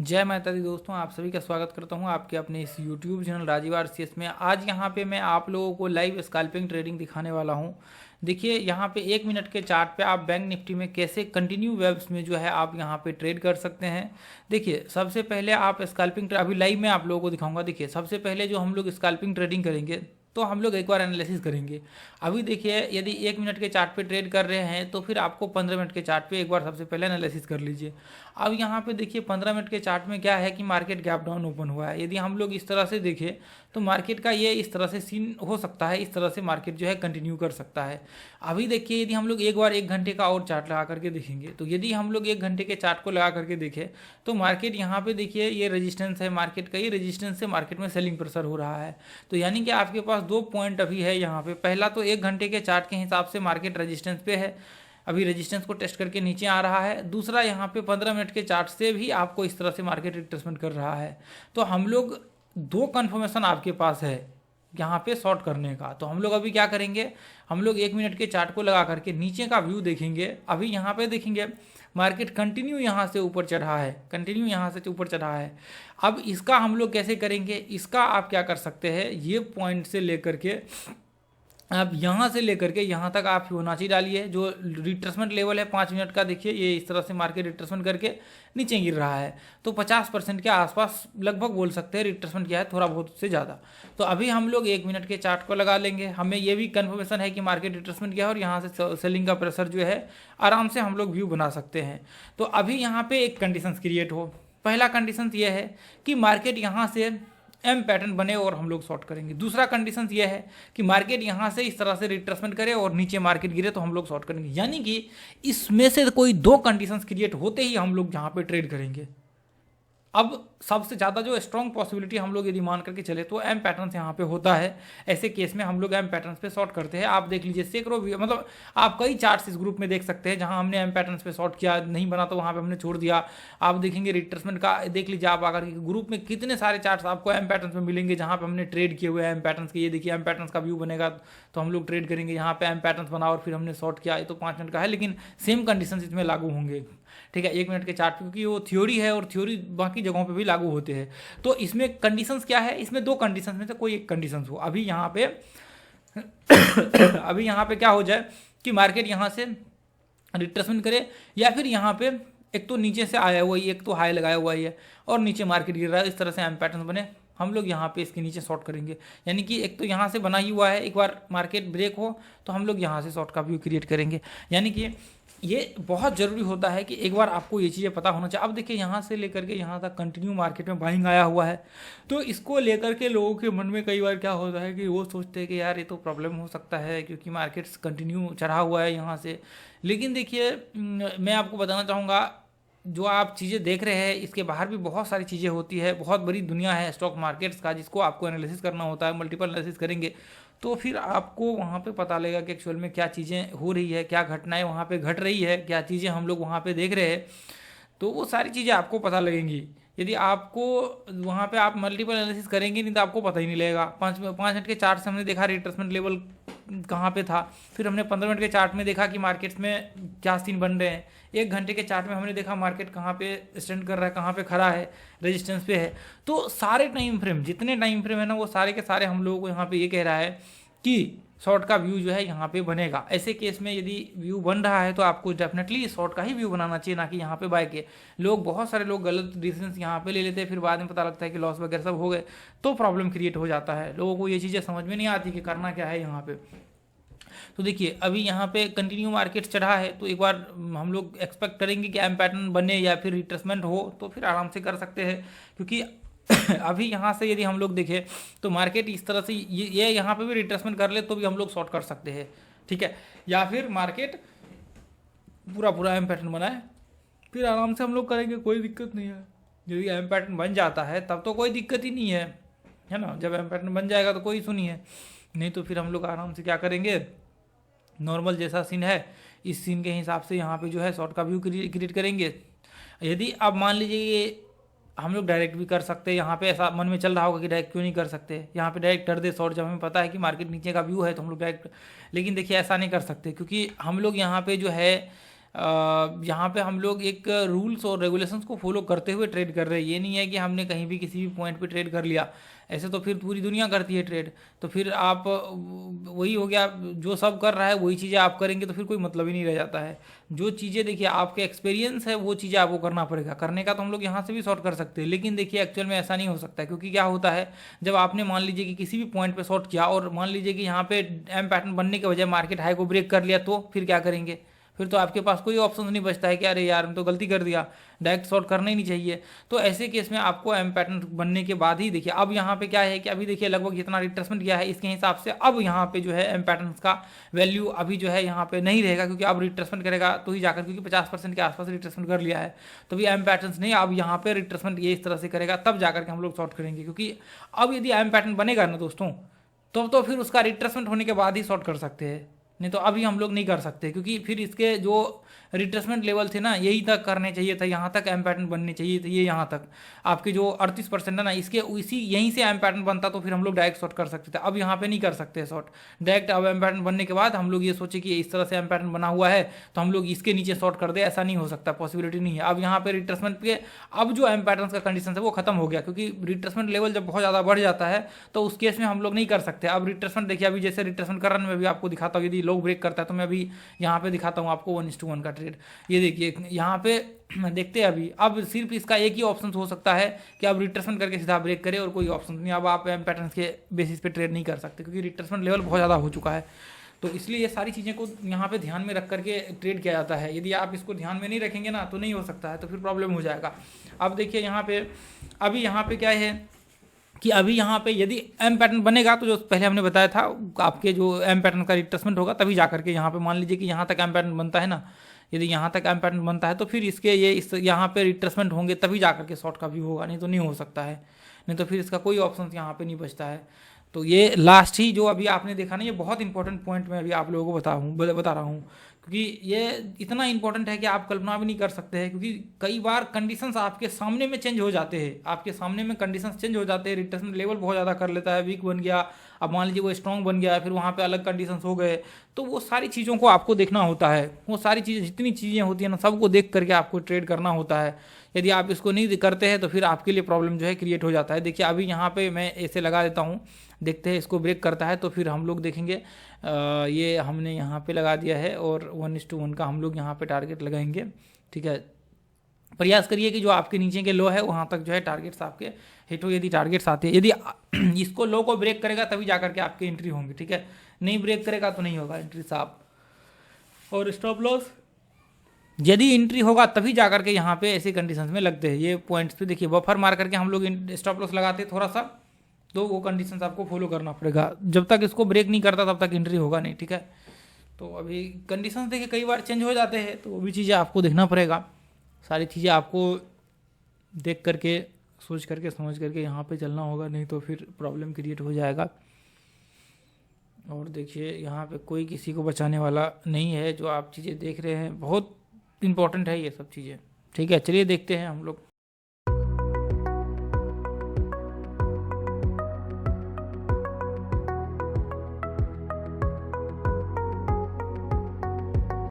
जय माता दी दोस्तों, आप सभी का स्वागत करता हूं आपके अपने इस YouTube चैनल राजीव आरसीएस में। आज यहां पे मैं आप लोगों को लाइव स्कैल्पिंग ट्रेडिंग दिखाने वाला हूं। देखिए यहां पे 1 मिनट के चार्ट पे आप बैंक निफ्टी में कैसे कंटिन्यू वेव्स में जो है आप यहां पे ट्रेड कर सकते हैं। देखिए सबसे पहले आप स्कैल्पिंग अभी लाइव में आप लोगों को दिखाऊंगा। देखिए सबसे पहले जो हम लोग स्कैल्पिंग ट्रेडिंग करेंगे तो हम लोग एक बार एनालिसिस करेंगे। अभी देखिए यदि 1 मिनट के चार्ट पे ट्रेड कर रहे हैं तो फिर आपको 15 मिनट के चार्ट पे एक बार सबसे पहले एनालिसिस कर लीजिए। अब यहाँ पे देखिए 15 मिनट के चार्ट में क्या है कि मार्केट गैप डाउन ओपन हुआ है। यदि हम लोग इस तरह से देखें तो मार्केट का ये इस तरह से सीन हो सकता है, इस तरह से मार्केट जो है कंटिन्यू कर सकता है। अभी देखिए यदि हम लोग एक बार 1 घंटे का और चार्ट लगा करके देखेंगे तो यदि हम लोग 1 घंटे के चार्ट को लगा करके देखें तो मार्केट यहाँ पे देखिए ये रेजिस्टेंस है मार्केट का, ये रेजिस्टेंस से मार्केट में सेलिंग प्रेशर हो रहा है। तो यानी कि आपके पास 2 पॉइंट अभी है यहाँ पे। पहला तो 1 घंटे के चार्ट के हिसाब से मार्केट रेजिस्टेंस पे है, अभी रेजिस्टेंस को टेस्ट करके नीचे आ रहा है। दूसरा यहाँ पे 15 मिनट के चार्ट से भी आपको इस तरह से मार्केट रिट्रेसमेंट कर रहा है। तो हम लोग 2 कन्फर्मेशन आपके पास है यहाँ पे शॉर्ट करने का। तो हम लोग अभी क्या करेंगे, हम लोग 1 मिनट के चार्ट को लगा करके नीचे का व्यू देखेंगे। अभी यहाँ पे देखेंगे मार्केट कंटिन्यू यहाँ से ऊपर चढ़ा है, कंटिन्यू यहाँ से ऊपर चढ़ा है। अब इसका हम लोग कैसे करेंगे, इसका आप क्या कर सकते हैं, ये पॉइंट से लेकर के आप यहाँ से लेकर के यहाँ तक आप फिबोनाची डालिए। जो रिट्रेसमेंट लेवल है 5 मिनट का, देखिए ये इस तरह से मार्केट रिट्रेसमेंट करके नीचे गिर रहा है। तो 50% के आसपास लगभग बोल सकते हैं रिट्रेसमेंट किया है, थोड़ा बहुत से ज़्यादा। तो अभी हम लोग 1 मिनट के चार्ट को लगा लेंगे। हमें ये भी कन्फर्मेशन है कि मार्केट रिट्रेसमेंट किया है और यहाँ से सेलिंग का प्रेशर जो है आराम से हम लोग व्यू बना सकते हैं। तो अभी यहाँ पर एक कंडीशन क्रिएट हो। पहला कंडीशन ये है कि मार्केट यहाँ से एम पैटर्न बने और हम लोग शॉर्ट करेंगे। दूसरा कंडीशन ये है कि मार्केट यहाँ से इस तरह से रिट्रेसमेंट करे और नीचे मार्केट गिरे तो हम लोग शॉर्ट करेंगे। यानी कि इसमें से कोई 2 कंडीशंस क्रिएट होते ही हम लोग यहाँ पे ट्रेड करेंगे। अब सबसे ज़्यादा जो स्ट्रॉन्ग पॉसिबिलिटी हम लोग यदि मान करके चले तो एम पैटर्न्स यहाँ पे होता है। ऐसे केस में हम लोग एम पैटर्न्स पे शॉर्ट करते हैं। आप देख लीजिए सैकड़ों मतलब आप कई चार्ट्स इस ग्रुप में देख सकते हैं जहाँ हमने एम पैटर्न्स पे शॉर्ट किया, नहीं बना तो वहाँ पे हमने छोड़ दिया। आप देखेंगे रिट्रेसमेंट का देख लीजिए आप आकर के ग्रुप में कितने सारे चार्ट्स आपको एम पैटर्न्स में मिलेंगे जहाँ पे हमने ट्रेड किए हुए हैं एम पैटर्न्स के। ये देखिए एम पैटर्न्स का व्यू बनेगा तो हम लोग ट्रेड करेंगे। यहाँ पे एम पैटर्न्स बना और फिर हमने शॉर्ट किया। ये तो 5 मिनट का है लेकिन सेम कंडीशन इसमें लागू होंगे, ठीक है, 1 मिनट के चार्ट, क्योंकि वो थ्योरी है और थ्योरी बाकी जगहों पे भी लागू होते हैं। तो इसमें कंडीशंस क्या है, इसमें 2 कंडीशंस में से कोई एक कंडीशंस हो। अभी यहाँ पे अभी यहाँ पे क्या हो जाए कि मार्केट यहाँ से रिट्रेसमेंट करे या फिर यहाँ पे एक तो नीचे से आया हुआ ही, एक तो हाई लगाया हुआ ही है और नीचे मार्केट गिर रहा है, इस तरह से एम पैटर्न बने, हम लोग यहाँ पे इसके नीचे शॉर्ट करेंगे। यानी कि एक तो यहाँ से बना ही हुआ है, एक बार मार्केट ब्रेक हो तो हम लोग यहाँ से शॉर्ट का व्यू क्रिएट करेंगे। यानी कि ये बहुत ज़रूरी होता है कि एक बार आपको ये चीज़ें पता होना चाहिए। अब देखिए यहाँ से लेकर के यहाँ तक कंटिन्यू मार्केट में बाइंग आया हुआ है, तो इसको लेकर के लोगों के मन में कई बार क्या होता है कि वो सोचते हैं कि यार ये तो प्रॉब्लम हो सकता है क्योंकि मार्केट्स कंटिन्यू चढ़ा हुआ है यहाँ से। लेकिन देखिए मैं आपको बताना चाहूँगा जो आप चीज़ें देख रहे हैं इसके बाहर भी बहुत सारी चीज़ें होती है, बहुत बड़ी दुनिया है स्टॉक मार्केट्स का जिसको आपको एनालिसिस करना होता है। मल्टीपल एनालिसिस करेंगे तो फिर आपको वहाँ पे पता लगेगा कि एक्चुअल में क्या चीज़ें हो रही है, क्या घटनाएं वहाँ पे घट रही है, क्या चीज़ें हम लोग वहाँ पे देख रहे हैं। तो वो सारी चीज़ें आपको पता लगेंगी। यदि आपको वहाँ पे आप मल्टीपल एनालिसिस करेंगे नहीं तो आपको पता ही नहीं लगेगा। 5 मिनट के चार्ट से हमने देखा रिट्रेसमेंट लेवल कहाँ पे था, फिर हमने 15 मिनट के चार्ट में देखा कि मार्केट्स में क्या सीन बन रहे हैं। 1 घंटे के चार्ट में हमने देखा मार्केट कहाँ पे स्टैंड कर रहा है, कहाँ पे खड़ा है, रेजिस्टेंस पे है। तो सारे टाइम फ्रेम, जितने टाइम फ्रेम है ना, वो सारे के सारे हम लोगों को यहाँ पे ये कह रहा है कि शॉर्ट का व्यू जो है यहाँ पे बनेगा। ऐसे केस में यदि व्यू बन रहा है तो आपको डेफिनेटली शॉर्ट का ही व्यू बनाना चाहिए, ना कि यहाँ पे बाय के। बहुत सारे लोग गलत डिसीजंस यहाँ पे ले लेते हैं, फिर बाद में पता लगता है कि लॉस वगैरह सब हो गए तो प्रॉब्लम क्रिएट हो जाता है। लोगों को ये चीज़ें समझ में नहीं आती कि करना क्या है यहाँ पे। तो देखिए अभी यहाँ पे कंटिन्यू मार्केट चढ़ा है तो एक बार हम लोग एक्सपेक्ट करेंगे कि एम पैटर्न बने या फिर रिट्रेसमेंट हो तो फिर आराम से कर सकते हैं। क्योंकि अभी यहाँ से यदि हम लोग देखें तो मार्केट इस तरह से ये यहाँ पे भी रिट्रेसमेंट कर ले तो भी हम लोग शॉर्ट कर सकते हैं, ठीक है। या फिर मार्केट पूरा एम पैटर्न बनाए फिर आराम से हम लोग करेंगे, कोई दिक्कत नहीं है। यदि एम पैटर्न बन जाता है तब तो कोई दिक्कत ही नहीं है ना। जब एम पैटर्न बन जाएगा तो कोई सुनिए, नहीं तो फिर हम लोग आराम से क्या करेंगे, नॉर्मल जैसा सीन है इस सीन के हिसाब से यहाँ पे जो है शॉर्ट का व्यू क्रिएट करेंगे। यदि आप मान लीजिए हम लोग डायरेक्ट भी कर सकते हैं, यहाँ पे ऐसा मन में चल रहा होगा कि डायरेक्ट क्यों नहीं कर सकते, यहाँ पे डायरेक्ट कर दे शॉर्ट, जब हमें पता है कि मार्केट नीचे का व्यू है तो हम लोग डायरेक्ट। लेकिन देखिए ऐसा नहीं कर सकते क्योंकि हम लोग यहाँ पे जो है यहाँ पे हम लोग एक रूल्स और रेगुलेशंस को फॉलो करते हुए ट्रेड कर रहे हैं। ये नहीं है कि हमने कहीं भी किसी भी पॉइंट पे ट्रेड कर लिया, ऐसे तो फिर पूरी दुनिया करती है ट्रेड। तो फिर आप वही हो गया, जो सब कर रहा है वही चीज़ें आप करेंगे तो फिर कोई मतलब ही नहीं रह जाता है। जो चीज़ें देखिए आपके एक्सपीरियंस है वो चीज़ें आपको करना पड़ेगा। करने का तो हम लोग यहाँ से भी शॉर्ट कर सकते हैं, लेकिन देखिए एक्चुअल में ऐसा नहीं हो सकता है। क्योंकि क्या होता है, जब आपने मान लीजिए कि किसी भी पॉइंट पे शॉर्ट किया और मान लीजिए कि यहाँ पे एम पैटर्न बनने के बजाय मार्केट हाई को ब्रेक कर लिया, तो फिर क्या करेंगे? फिर तो आपके पास कोई ऑप्शन नहीं बचता है कि अरे यार मैं तो गलती कर दिया, डायरेक्ट शॉर्ट करना ही नहीं चाहिए। तो ऐसे केस में आपको एम पैटर्न बनने के बाद ही देखिए, अब यहाँ पे क्या है कि अभी देखिए लगभग जितना रिट्रेसमेंट किया है इसके हिसाब से अब यहाँ पे जो है एम पैटर्न का वैल्यू अभी जो है यहाँ पे नहीं रहेगा, क्योंकि अब रिट्रेसमेंट करेगा तो ही जाकर, क्योंकि 50% के आसपास रिट्रेसमेंट कर लिया है, तो भी एम पैटर्न नहीं, अब यहाँ पे रिट्रेसमेंट ये इस तरह से करेगा तब जाकर के हम लोग शॉर्ट करेंगे। क्योंकि अब यदि एम पैटर्न बनेगा ना दोस्तों, तो फिर उसका रिट्रेसमेंट होने के बाद ही शॉर्ट कर सकते हैं, नहीं तो अभी हम लोग नहीं कर सकते। क्योंकि फिर इसके जो रिट्रेसमेंट लेवल थे ना यही तक करने चाहिए था, यहाँ तक एम पैटर्न बनने चाहिए थे, ये यहाँ तक आपके जो 38% है ना इसके इसी यहीं से एम पैटर्न बनता तो फिर हम लोग डायरेक्ट शॉर्ट कर सकते थे। अब यहाँ पे नहीं कर सकते शॉर्ट डायरेक्ट। अब एम पैटर्न बनने के बाद हम लोग ये सोचे कि इस तरह से एम पैटर्न बना हुआ है तो हम लोग इसके नीचे शॉर्ट कर दे, ऐसा नहीं हो सकता, पॉसिबिलिटी नहीं है। अब यहाँ पे रिट्रेसमेंट पे अब जो एम पैटर्न का कंडीशन है वो खत्म हो गया, क्योंकि रिट्रेसमेंट लेवल जब बहुत ज़्यादा बढ़ जाता है तो उस केस में हम लोग नहीं कर सकते। अब रिट्रेसमेंट देखिए, अभी जैसे रिट्रेसमेंट कर रहा मैं भी आपको दिखाता हूँ, यदि लोग ब्रेक करता है तो मैं अभी यहाँ पे दिखाता हूँ आपको 1:1 का ट्रेड। ये देखिए यहाँ पे देखते हैं अभी, अब सिर्फ इसका एक ही ऑप्शन हो सकता है कि अब रिट्रेसमेंट करके सीधा ब्रेक करे, और कोई ऑप्शन नहीं। अब आप एम पैटर्न के बेसिस पे ट्रेड नहीं कर सकते, क्योंकि रिट्रेसमेंट लेवल बहुत ज़्यादा हो चुका है। तो इसलिए ये सारी चीज़ें को यहाँ पे ध्यान में रख करके ट्रेड किया जाता है। यदि आप इसको ध्यान में नहीं रखेंगे ना तो नहीं हो सकता है, तो फिर प्रॉब्लम हो जाएगा। अब देखिए यहाँ पे अभी यहाँ पे क्या है कि अभी यहाँ पे यदि एम पैटर्न बनेगा तो जो पहले हमने बताया था आपके जो एम पैटर्न का रिट्रेसमेंट होगा तभी जाकर के यहाँ पे मान लीजिए कि यहाँ तक एम पैटर्न बनता है ना, यदि यहाँ तक एम पैटर्न बनता है तो फिर इसके ये इस यहाँ पे रिट्रेसमेंट होंगे तभी जाकर के शॉर्ट का भी होगा, नहीं तो नहीं हो सकता है, नहीं तो फिर इसका कोई ऑप्शन यहाँ पे नहीं बचता है। तो ये लास्ट ही जो अभी आपने देखा ना, ये बहुत इंपॉर्टेंट पॉइंट मैं अभी आप लोगों को बता रहा हूँ, क्योंकि ये इतना इंपॉर्टेंट है कि आप कल्पना भी नहीं कर सकते हैं। क्योंकि कई बार कंडीशंस आपके सामने में चेंज हो जाते हैं, आपके सामने में कंडीशंस चेंज हो जाते हैं, रिट्रेसमेंट लेवल बहुत ज़्यादा कर लेता है, वीक बन गया, अब मान लीजिए वो स्ट्रॉन्ग बन गया, फिर वहाँ पे अलग कंडीशंस हो गए, तो वो सारी चीज़ों को आपको देखना होता है। वो सारी चीज़ें जितनी चीज़ें होती हैं ना सबको देख करके आपको ट्रेड करना होता है। यदि आप इसको नहीं करते हैं तो फिर आपके लिए प्रॉब्लम जो है क्रिएट हो जाता है। देखिए अभी यहाँ पे मैं ऐसे लगा देता हूँ, देखते हैं इसको ब्रेक करता है तो फिर हम लोग देखेंगे। ये हमने यहाँ पे लगा दिया है और 1:1 का हम लोग यहाँ पे टारगेट लगाएंगे, ठीक है। प्रयास करिए कि जो आपके नीचे के लो है वहाँ तक जो है टारगेट्स आपके हिट हो। यदि टारगेट्स आते हैं, यदि इसको लो को ब्रेक करेगा तभी जाकर के आपकी एंट्री होंगी, ठीक है। नहीं ब्रेक करेगा तो नहीं होगा एंट्री साहब। और स्टॉप लॉस यदि एंट्री होगा तभी जाकर के यहाँ पे ऐसे कंडीशंस में लगते हैं। ये पॉइंट्स पे देखिए बफर मार करके हम लोग स्टॉप लॉस लगाते हैं थोड़ा सा, तो वो कंडीशंस आपको फॉलो करना पड़ेगा। जब तक इसको ब्रेक नहीं करता तब तक एंट्री होगा नहीं, ठीक है। तो अभी कंडीशंस देखिए कई बार चेंज हो जाते हैं, तो वो भी चीज़ें आपको देखना पड़ेगा। सारी चीज़ें आपको देख करके सोच करके समझ करके यहाँ पे चलना होगा, नहीं तो फिर प्रॉब्लम क्रिएट हो जाएगा। और देखिए यहाँ पे कोई किसी को बचाने वाला नहीं है। जो आप चीज़ें देख रहे हैं बहुत इंपॉर्टेंट है ये सब चीज़ें, ठीक है। चलिए देखते हैं हम लोग।